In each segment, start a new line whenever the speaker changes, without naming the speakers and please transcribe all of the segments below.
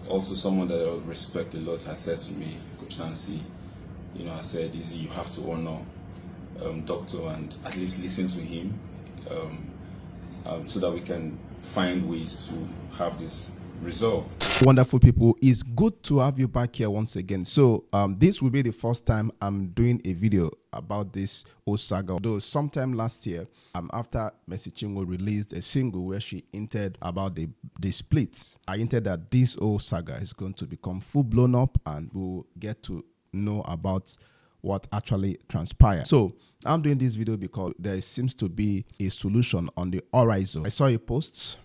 also someone that I respect a lot has said to me, Coach Nancy, I said, Eezee, you have to honor Doctor and at least listen to him so that we can find ways to have this resolved.
Wonderful people, it's good to have you back here once again. So this will be the first time I'm doing a video about this old saga. Though sometime last year, after Mercy Chinwo released a single where she hinted about the splits, I hinted that this old saga is going to become full blown up and we'll get to know about what actually transpired. So I'm doing this video because there seems to be a solution on the horizon. I saw a post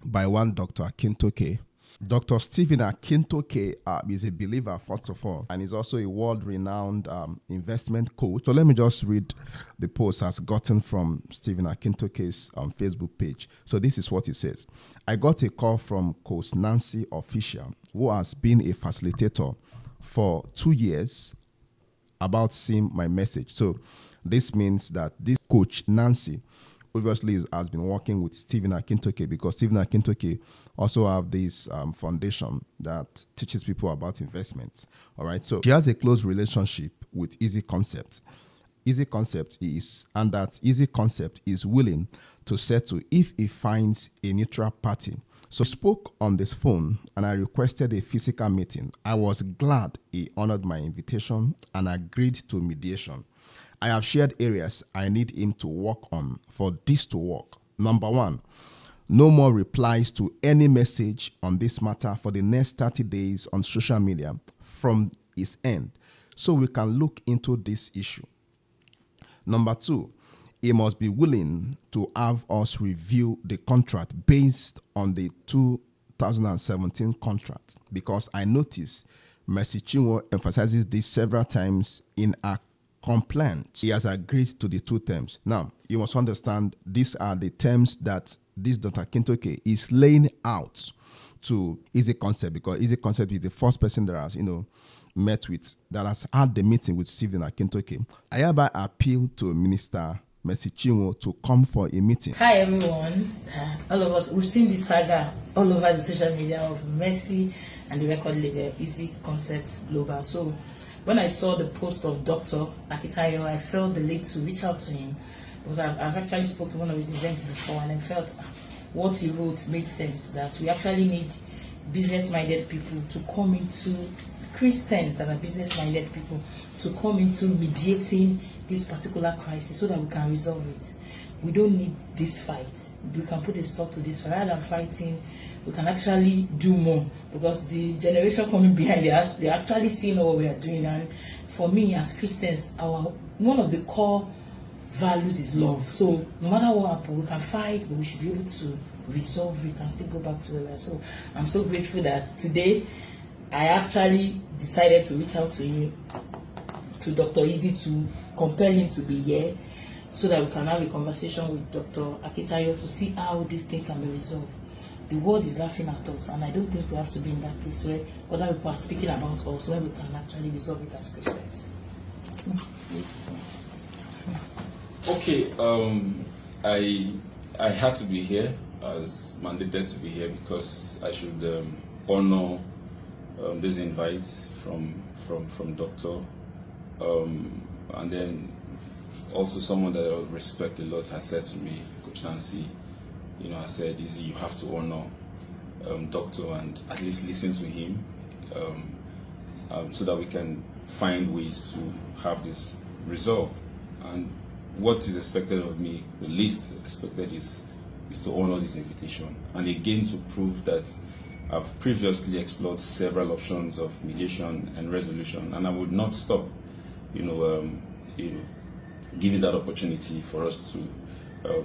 by one Dr. Akintayo. Dr. Stephen Akintayo is a believer, first of all, and he's also a world-renowned investment coach. So let me just read the post as gotten from Stephen Akintayo's Facebook page. So this is what he says. I got a call from Coach Nancy Official, who has been a facilitator for 2 years, about seeing my message. So this means that this Coach Nancy obviously has been working with Stephen Akintayo, because Stephen Akintayo also have this foundation that teaches people about investments. All right, so she has a close relationship with Eezee Concept. Eezee Concept is willing to settle if he finds a neutral party. So we spoke on this phone and I requested a physical meeting. I was glad he honored my invitation and agreed to mediation. I have shared areas I need him to work on for this to work. Number 1, no more replies to any message on this matter for the next 30 days on social media from his end, so we can look into this issue. Number 2, he must be willing to have us review the contract based on the 2017 contract, because I noticed Mercy Chinwo emphasizes this several times in her complaint. He has agreed to the 2 terms. Now, you must understand these are the terms that this Dr. Akintayo is laying out to Eezee Concept, because Eezee Concept is the first person that has, met with, that has had the meeting with Stephen Akintayo. I hereby appeal to Minister Mercy Chinwo to come for a meeting.
Hi everyone, all of us, we've seen this saga all over the social media of Mercy and the record label Eezee Concept Global. So when I saw the post of Dr. Akintayo, I felt the need to reach out to him, because I've actually spoken one of his events before, and I felt what he wrote made sense, that we actually need business-minded people to come into, Christians that are business-minded people, to come into mediating this particular crisis so that we can resolve it. We don't need this fight. We can put a stop to this. Rather than fighting, we can actually do more, because the generation coming behind, they're actually seeing what we are doing. And for me, as Christians, one of the core values is love. So no matter what happens, we can fight, but we should be able to resolve it and still go back to where we are. So I'm so grateful that today I actually decided to reach out to him, to Dr. Eezee, to compel him to be here, so that we can have a conversation with Dr. Akintayo to see how this thing can be resolved. The world is laughing at us, and I don't think we have to be in that place where other people are speaking about us, where we can actually resolve it as Christians.
Okay, I had to be here, as mandated to be here, because I should honor this invite from Doctor, and then also someone that I respect a lot has said to me, Coach Nancy, I said, Eezee, you have to honor Doctor and at least listen to him so that we can find ways to have this resolved. And what is expected of me, the least expected, is to honor this invitation. And again, to prove that I've previously explored several options of mediation and resolution, and I would not stop, giving that opportunity for us to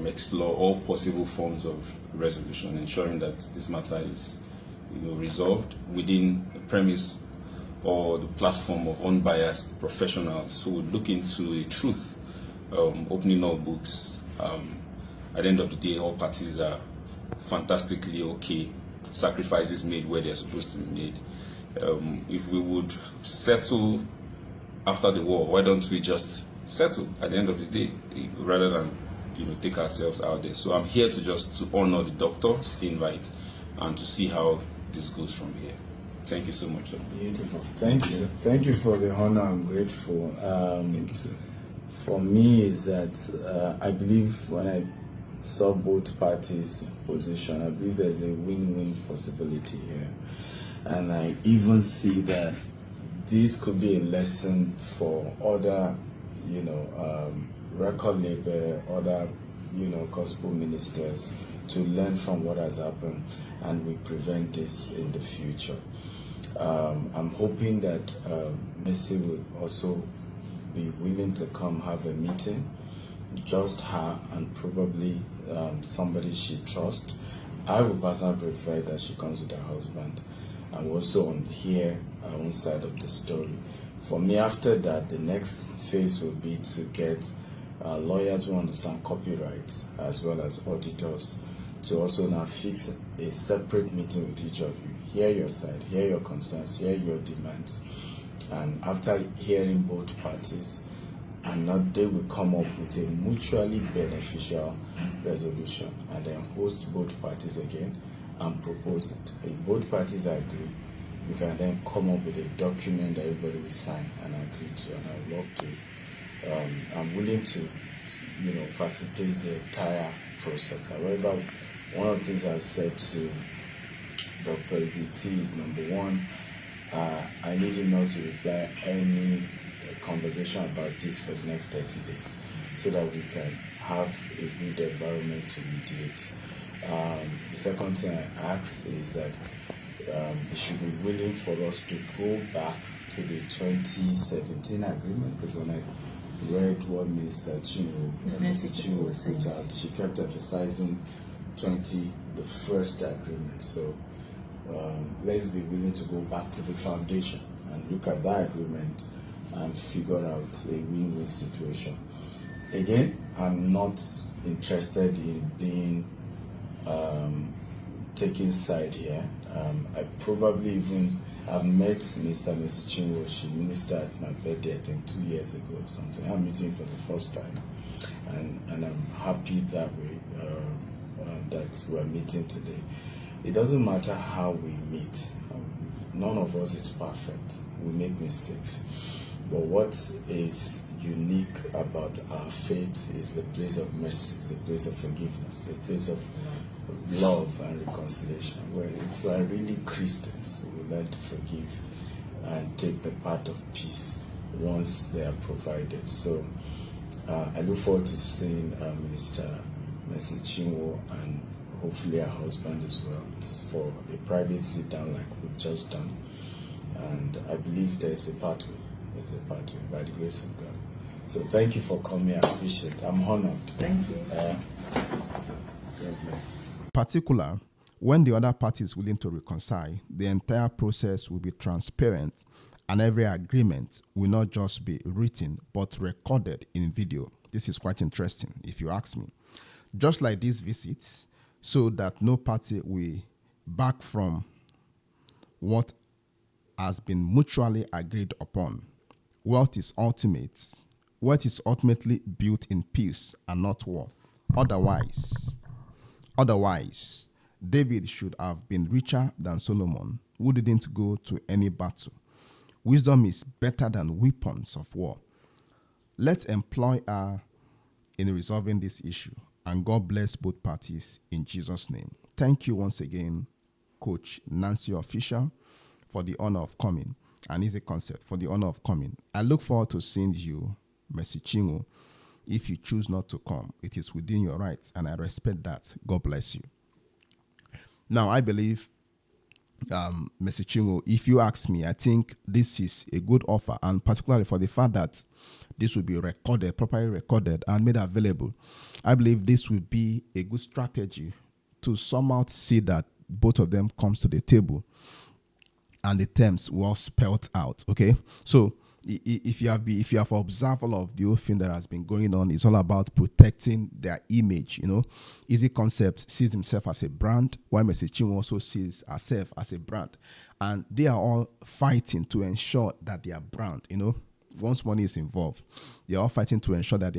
explore all possible forms of resolution, ensuring that this matter is resolved within the premise or the platform of unbiased professionals who would look into the truth, opening all books. At the end of the day, all parties are fantastically okay. Sacrifices made where they're supposed to be made. If we would settle after the war, why don't we just settle at the end of the day, rather than take ourselves out there? So I'm here to honor the doctor's invite and to see how this goes from here. Thank you so much.
Beautiful. Thank you. Thank you for the honor. I'm grateful.
Thank you, sir.
For me, is that I believe when I saw both parties' position, I believe there's a win-win possibility here. And I even see that this could be a lesson for other, record label, other, gospel ministers to learn from what has happened, and we prevent this in the future. I'm hoping that Mercy will also be willing to come have a meeting, just her and probably somebody she trusts. I would personally prefer that she comes with her husband, and we also hear our own side of the story. For me, after that, the next phase will be to get lawyers who understand copyright as well as auditors to also now fix a separate meeting with each of you. Hear your side, hear your concerns, hear your demands. And after hearing both parties, and now they will come up with a mutually beneficial resolution, and then host both parties again and propose it. If both parties agree, we can then come up with a document that everybody will sign and agree to. And I would love to, I'm willing to, facilitate the entire process. However, one of the things I've said to Dr. Eezee is, number one, I need him not to reply any conversation about this for the next 30 days, so that we can have a good environment to mediate. The second thing I ask is that he should be willing for us to go back to the 2017 agreement, because when I read what Minister Chinwo, Mercy Chinwo put out, she kept emphasizing the first agreement. So let's be willing to go back to the foundation and look at that agreement and figure out a win-win situation. Again, I'm not interested in being taking side here. I probably even have met Mr. Mercy Chinwo. She ministered at my birthday, I think 2 years ago or something. I'm meeting for the first time, and I'm happy that way that we're meeting today. It doesn't matter how we meet. None of us is perfect. We make mistakes. But what is unique about our faith is the place of mercy, the place of forgiveness, the place of love and reconciliation, where if we are really Christians, we learn to forgive and take the path of peace once they are provided. So I look forward to seeing Minister Mercy Chinwo and hopefully her husband as well for a private sit down like we've just done. And I believe there's a pathway. There's a pathway by the grace of God. So thank you for coming. I appreciate it. I'm honored.
Thank you.
God bless.
Particular, when the other party is willing to reconcile, the entire process will be transparent, and every agreement will not just be written but recorded in video. This is quite interesting, if you ask me. Just like these visits, so that no party will back from what has been mutually agreed upon. What is ultimately built in peace and not war. Otherwise, David should have been richer than Solomon, who didn't go to any battle. Wisdom is better than weapons of war. Let's employ her in resolving this issue, and God bless both parties in Jesus' name. Thank you once again, Coach Nancy Official, for the honor of coming, and Eezee Concept for the honor of coming. I look forward to seeing you, Mercy Chinwo. If you choose not to come, it is within your rights, and I respect that. God bless you. Now, I believe, Mercy Chinwo, if you ask me, I think this is a good offer, and particularly for the fact that this will be recorded, properly recorded, and made available. I believe this will be a good strategy to somehow see that both of them comes to the table and the terms were spelled out. Okay, so if you have observed all of the whole thing that has been going on, it's all about protecting their image. Eezee Concept sees himself as a brand, while Mercy Chinwo also sees herself as a brand, and they are all fighting to ensure that their brand, once money is involved, they are all fighting to ensure that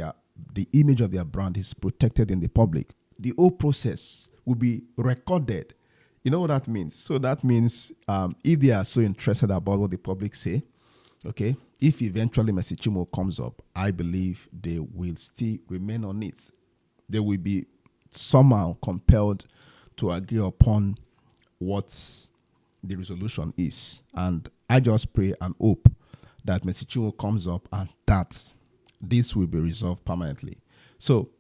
the image of their brand is protected in the public. The whole process will be recorded You know what that means? So that means if they are so interested about what the public say, okay, if eventually Mercy Chinwo comes up, I believe they will still remain on it. They will be somehow compelled to agree upon what the resolution is. And I just pray and hope that Mercy Chinwo comes up and that this will be resolved permanently. So